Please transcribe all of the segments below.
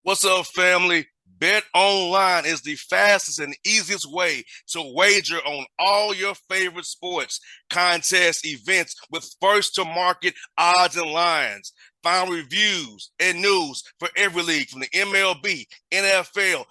What's up, family? Bet online is the fastest and easiest way to wager on all your favorite sports, contests, events with first to market odds and lines. Find reviews and news for every league from the MLB, NFL,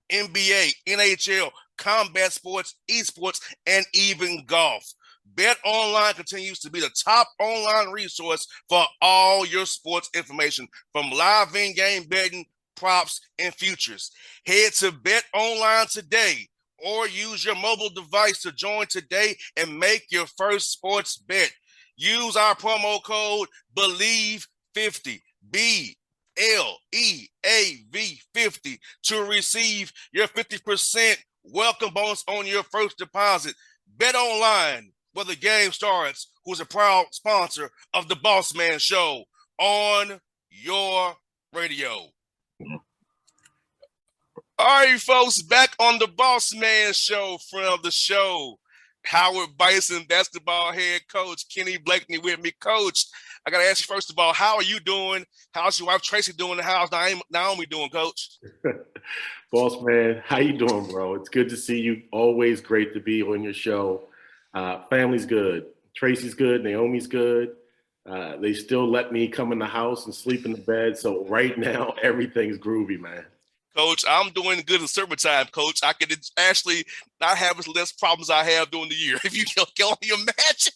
NBA, NHL, combat sports, esports, and even golf. Bet Online continues to be the top online resource for all your sports information, from live in-game betting, props, and futures. Head to Bet Online today or use your mobile device to join today and make your first sports bet. Use our promo code BELIEVE50, BLEAV50 to receive your 50% welcome bonus on your first deposit. Bet Online, where the game starts, who's a proud sponsor of the Bossman Show on your radio. All right, folks, back on the Bossman Show from the show. Howard Bison basketball head coach Kenny Blakeney with me. Coach, I got to ask you first of all, how are you doing? How's your wife Tracy doing? How's Naomi doing, Coach? Boss man, how you doing, bro? It's good to see you. Always great to be on your show. Family's good. Tracy's good. Naomi's good. They still let me come in the house and sleep in the bed. So right now, everything's groovy, man. Coach, I'm doing good in summertime, Coach. I can actually not have as less problems I have during the year. If you can only imagine.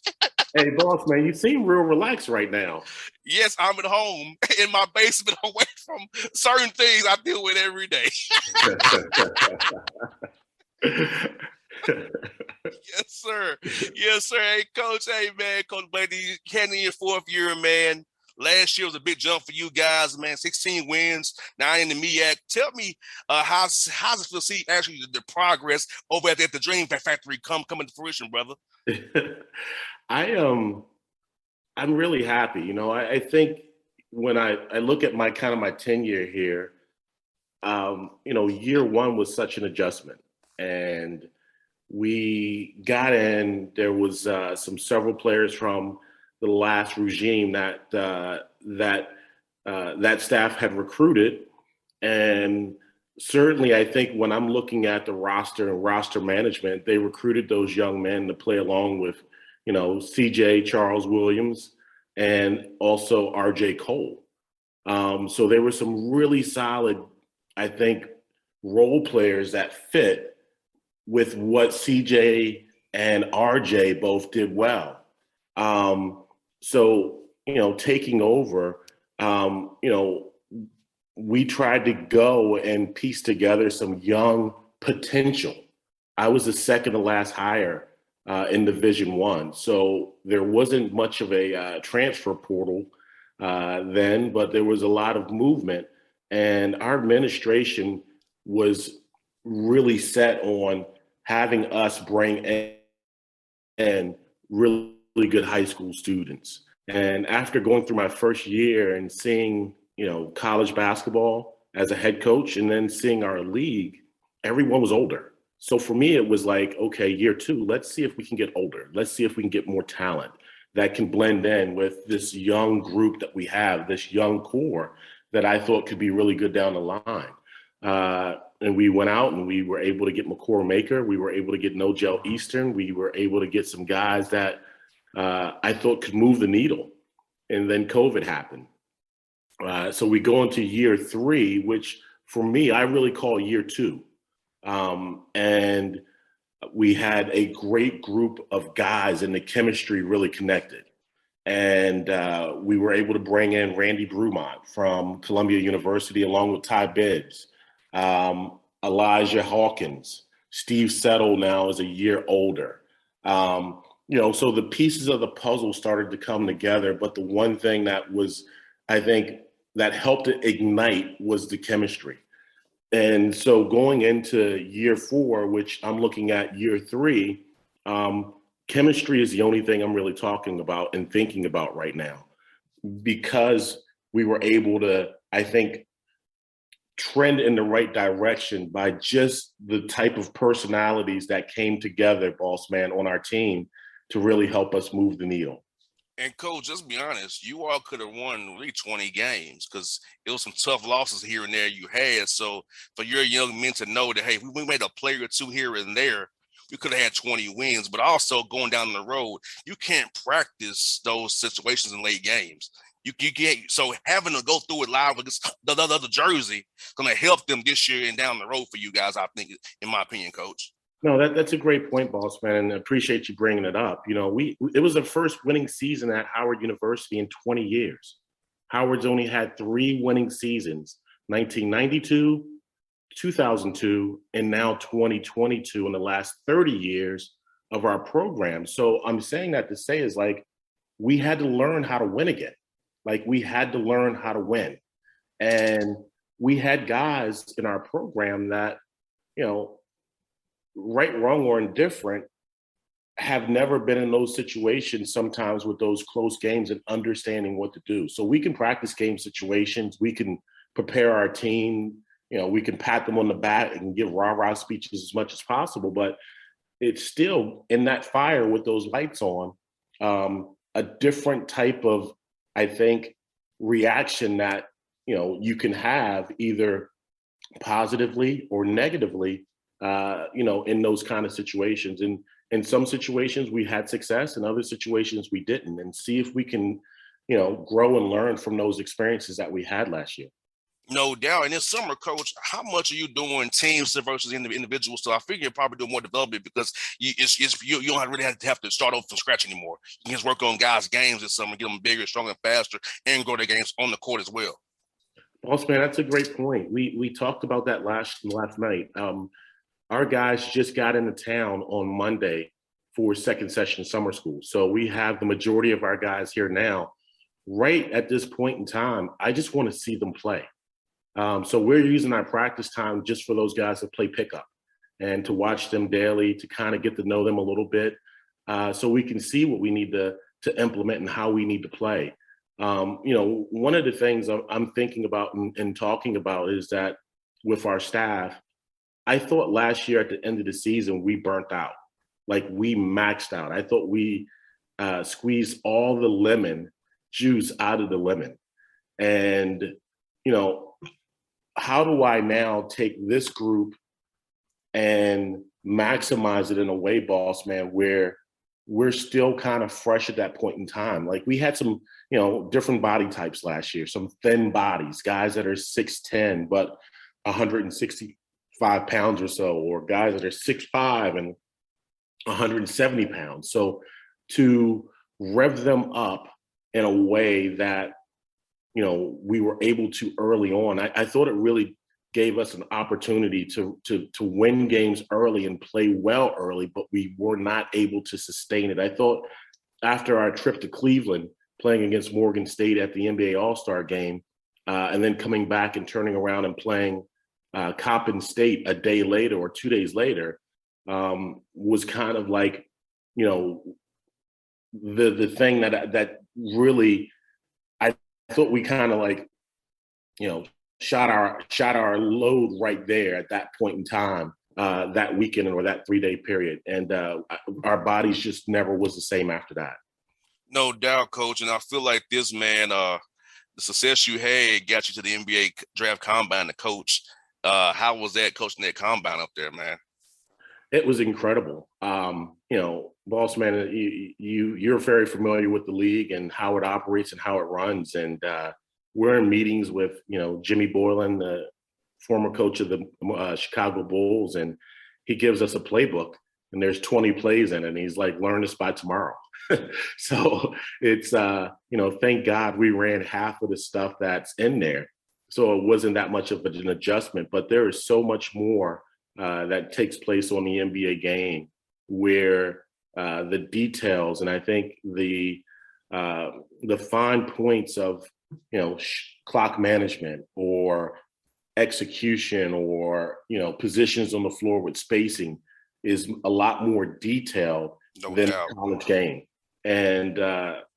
Hey, boss man, you seem real relaxed right now. Yes, I'm at home in my basement away from certain things I deal with every day. Yes, sir. Yes, sir. Hey, Coach. Hey, man. Coach Blakeney, heading in your fourth year, man. Last year was a big jump for you guys, man. 16 wins, 9 in the MEAC. Tell me how's it feel to see actually the progress over at the Dream Factory coming to fruition, brother? I'm really happy. I think when I look at my my tenure here, year one was such an adjustment, and we got in. There was several players from the last regime that staff had recruited, and certainly I think when I'm looking at the roster and roster management, they recruited those young men to play along with, CJ Charles Williams and also RJ Cole. So there were some really solid, I think, role players that fit with what CJ and RJ both did well. So, taking over, we tried to go and piece together some young potential. I was the second to last hire in Division One, so there wasn't much of a transfer portal then, but there was a lot of movement, and our administration was really set on having us bring in really good high school students. And after going through my first year and seeing, college basketball as a head coach and then seeing our league, everyone was older. So for me, it was like, okay, year two, let's see if we can get older. Let's see if we can get more talent that can blend in with this young group that we have, this young core that I thought could be really good down the line. And we went out and we were able to get McCord Maker. We were able to get No Gel Eastern. We were able to get some guys that I thought could move the needle. And then COVID happened. So we go into year three, which for me, I really call year two. And we had a great group of guys and the chemistry really connected. And we were able to bring in Randy Brumont from Columbia University along with Ty Bibbs, Elijah Hawkins, Steve Settle now is a year older. So the pieces of the puzzle started to come together. But the one thing that was, I think, that helped it ignite was the chemistry. And so going into year four, which I'm looking at year three, chemistry is the only thing I'm really talking about and thinking about right now, because we were able to, I think, trend in the right direction by just the type of personalities that came together, boss man, on our team to really help us move the needle. And coach, just be honest, you all could have won really 20 games because it was some tough losses here and there you had. So for your young men to know that, hey, we made a player or two here and there, we could have had 20 wins. But also going down the road, you can't practice those situations in late games. You can't. So having to go through it live against the other jersey is going to help them this year and down the road for you guys, I think, in my opinion, coach. No, that's a great point, Bossman, and I appreciate you bringing it up. You know, it was the first winning season at Howard University in 20 years. Howard's only had 3 winning seasons: 1992, 2002, and now 2022 in the last 30 years of our program. So I'm saying that to say is like we had to learn how to win again. Like we had to learn how to win, and we had guys in our program that you know right, wrong, or indifferent, have never been in those situations sometimes with those close games and understanding what to do. So we can practice game situations. We can prepare our team. You know, we can pat them on the back and give rah-rah speeches as much as possible. But it's still in that fire with those lights on, a different type of, I think, reaction that, you can have either positively or negatively in those kind of situations. And in some situations we had success, in other situations we didn't, and see if we can, grow and learn from those experiences that we had last year. No doubt. And this summer, coach, how much are you doing teams versus individuals? So I figure you're probably doing more development because you don't really have to start over from scratch anymore. You can just work on guys' games this summer, get them bigger, stronger, faster, and grow their games on the court as well. Also, man, that's a great point. We talked about that last night. Our guys just got into town on Monday for second session summer school. So we have the majority of our guys here now. Right at this point in time, I just want to see them play. So we're using our practice time just for those guys to play pickup and to watch them daily, to kind of get to know them a little bit, so we can see what we need to implement and how we need to play. One of the things I'm thinking about and talking about is that with our staff, I thought last year at the end of the season, we burnt out. Like we maxed out. I thought we squeezed all the lemon juice out of the lemon. And, how do I now take this group and maximize it in a way, boss man, where we're still kind of fresh at that point in time? Like we had some, different body types last year, some thin bodies, guys that are 6'10", but 165 pounds or so, or guys that are 6'5" and 170 pounds. So to rev them up in a way that, we were able to early on, I thought it really gave us an opportunity to win games early and play well early, but we were not able to sustain it. I thought after our trip to Cleveland, playing against Morgan State at the NBA All-Star game, and then coming back and turning around and playing Coppin State a day later or 2 days later, was kind of like, the thing that really, I thought we kind of like, shot our load right there at that point in time, that weekend or that 3-day period. And our bodies just never was the same after that. No doubt, coach. And I feel like this, man, the success you had got you to the NBA draft combine to coach. How was that coaching that combine up there, man? It was incredible. Boss man, you're very familiar with the league and how it operates and how it runs. And we're in meetings with, Jimmy Boylan, the former coach of the Chicago Bulls, and he gives us a playbook and there's 20 plays in it. And he's like, learn this by tomorrow. So it's, thank God we ran half of the stuff that's in there. So it wasn't that much of an adjustment, but there is so much more that takes place on the NBA game where the details, and I think the fine points of, clock management or execution or, positions on the floor with spacing is a lot more detailed than a college game. And,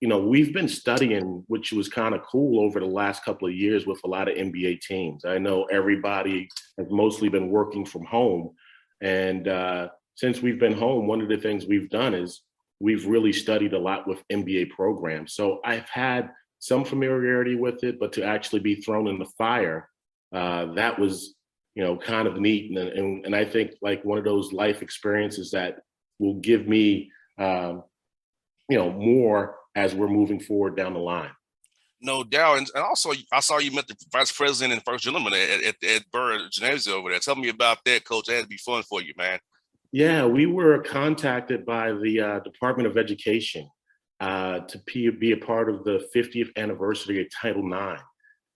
we've been studying, which was kind of cool over the last couple of years with a lot of NBA teams. I know everybody has mostly been working from home. And since we've been home, one of the things we've done is we've really studied a lot with NBA programs. So I've had some familiarity with it, but to actually be thrown in the fire, that was, kind of neat. And I think like one of those life experiences that will give me, more as we're moving forward down the line. No doubt. And also, I saw you met the vice president and first gentleman at Burr Gymnasium over there. Tell me about that, coach. That had to be fun for you, man. Yeah, we were contacted by the Department of Education to be a part of the 50th anniversary of Title IX.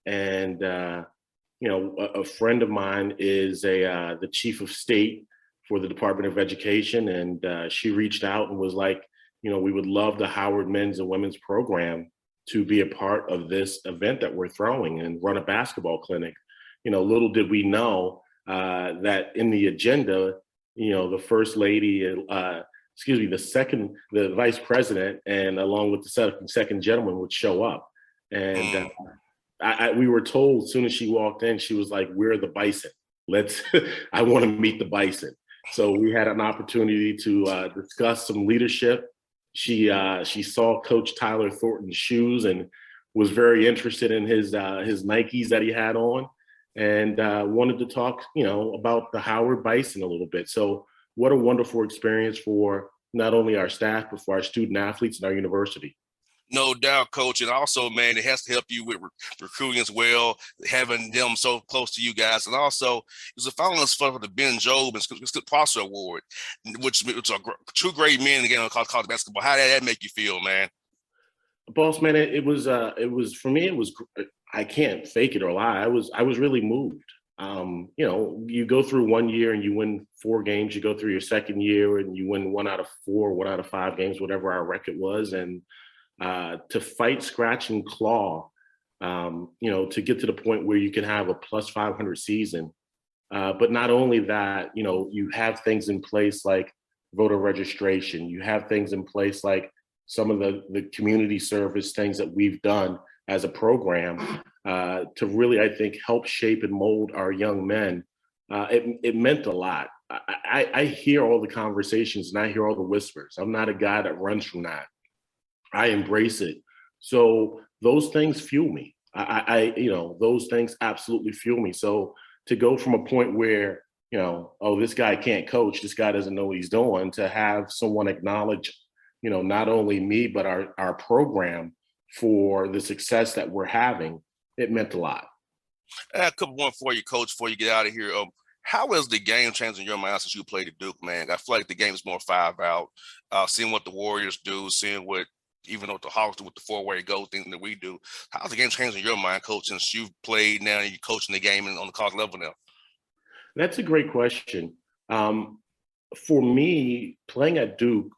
And, a friend of mine is the chief of state for the Department of Education. And she reached out and was like, we would love the Howard men's and women's program to be a part of this event that we're throwing and run a basketball clinic. Little did we know that in the agenda, the first lady, the vice president, and along with the second gentleman would show up. And Mm. we were told as soon as she walked in, she was like, "We're the bison. Let's, I want to meet the bison." So we had an opportunity to discuss some leadership. She saw Coach Tyler Thornton's shoes and was very interested in his Nikes that he had on, and wanted to talk, about the Howard Bison a little bit. So what a wonderful experience for not only our staff, but for our student athletes in our university. No doubt, coach. And also, man, it has to help you with recruiting as well, having them so close to you guys. And also, it was a finalist for the Ben Job and Skip Prosser Award, which are two great men in the game of college basketball. How did that make you feel, man? Bossman, it was for me. It was, I can't fake it or lie. I was really moved. You go through one year and you win 4 games. You go through your second year and you win 1 out of 4, 1 out of 5 games, whatever our record was, and to fight, scratch, and claw, to get to the point where you can have a plus 500 season. But not only that, you have things in place like voter registration. You have things in place like some of the community service things that we've done as a program to really, I think, help shape and mold our young men. It meant a lot. I hear all the conversations and I hear all the whispers. I'm not a guy that runs from that. I embrace it. So those things fuel me. Those things absolutely fuel me. So to go from a point where, oh, this guy can't coach, this guy doesn't know what he's doing, to have someone acknowledge, not only me, but our program for the success that we're having, it meant a lot. I have a couple more for you, coach, before you get out of here. How has the game changed in your mind since you played at Duke, man? I feel like the game is more 5 out. Seeing what the Warriors do, seeing what even though the Hawks do with the 4-way go thing that we do. How's the game changed in your mind, coach, since you've played now and you're coaching the game and on the college level now? That's a great question. For me, playing at Duke,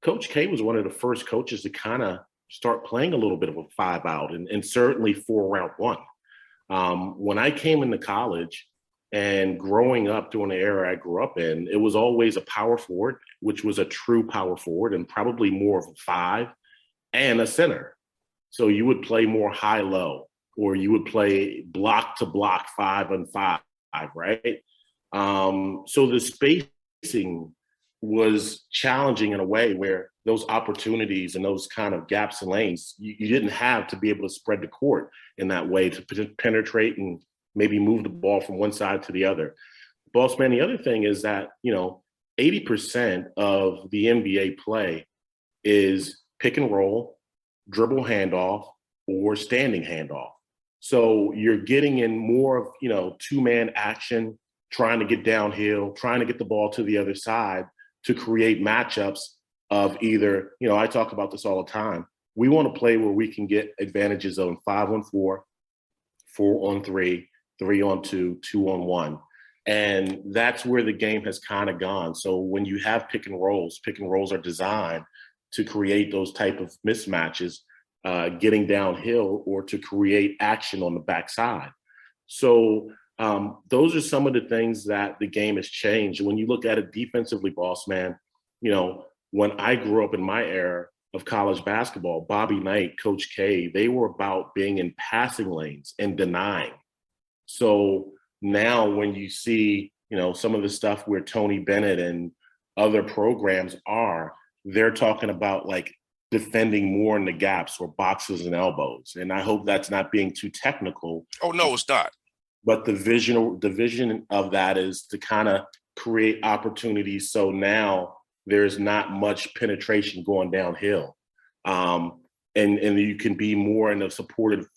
Coach K was one of the first coaches to kind of start playing a little bit of a 5 out and certainly 4 round 1. When I came into college and growing up during the era I grew up in, it was always a power forward, which was a true power forward and probably more of a 5, and a center. So you would play more high-low, or you would play block to block 5-on-5, right? So the spacing was challenging in a way where those opportunities and those kind of gaps and lanes, you didn't have to be able to spread the court in that way to penetrate and maybe move the ball from one side to the other. Bossman, the other thing is that, 80% of the NBA play is pick and roll, dribble handoff, or standing handoff. So you're getting in more of, 2-man action, trying to get downhill, trying to get the ball to the other side to create matchups of either, I talk about this all the time. We want to play where we can get advantages on 5-on-4, 4-on-3, 3-on-2, 2-on-1. And that's where the game has kind of gone. So when you have pick and rolls are designed to create those type of mismatches, getting downhill or to create action on the backside. So those are some of the things that the game has changed. When you look at it defensively, Bossman, when I grew up in my era of college basketball, Bobby Knight, Coach K, they were about being in passing lanes and denying. So now when you see, some of the stuff where Tony Bennett and other programs are, they're talking about like defending more in the gaps or boxes and elbows. And I hope that's not being too technical. Oh, no, it's not. But the vision of that is to kind of create opportunities so now there's not much penetration going downhill. And you can be more in a supportive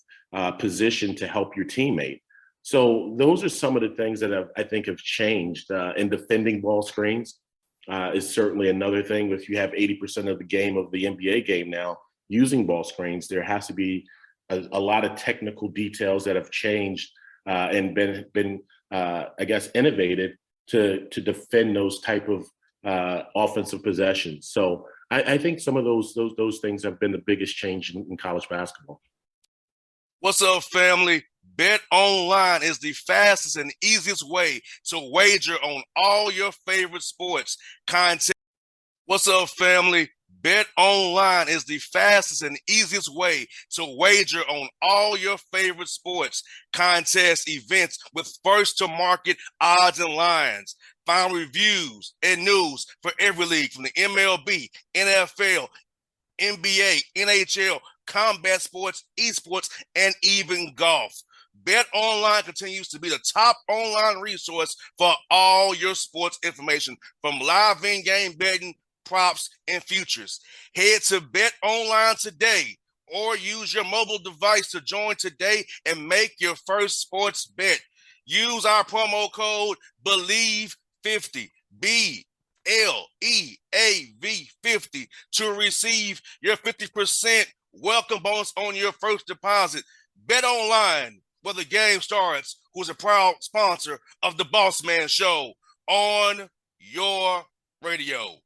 position to help your teammate. So those are some of the things that I think have changed. In defending ball screens is certainly another thing. If you have 80% of the game of the NBA game now using ball screens, there has to be a lot of technical details that have changed and been I guess innovated to defend those type of offensive possessions. So I think some of those things have been the biggest change in college basketball. What's up, family? Bet Online is the fastest and easiest way to wager on all your favorite sports content. What's up, family? Bet Online is the fastest and easiest way to wager on all your favorite sports, contests, events with first to market odds and lines. Find reviews and news for every league from the MLB, NFL, NBA, NHL, combat sports, esports, and even golf. Bet Online continues to be the top online resource for all your sports information, from live in-game betting, props, and futures. Head to Bet Online today or use your mobile device to join today and make your first sports bet. Use our promo code BELIEVE50, BLEAV50, to receive your 50% welcome bonus on your first deposit. Bet Online, where the game starts, who's a proud sponsor of the Bossman Show on your radio.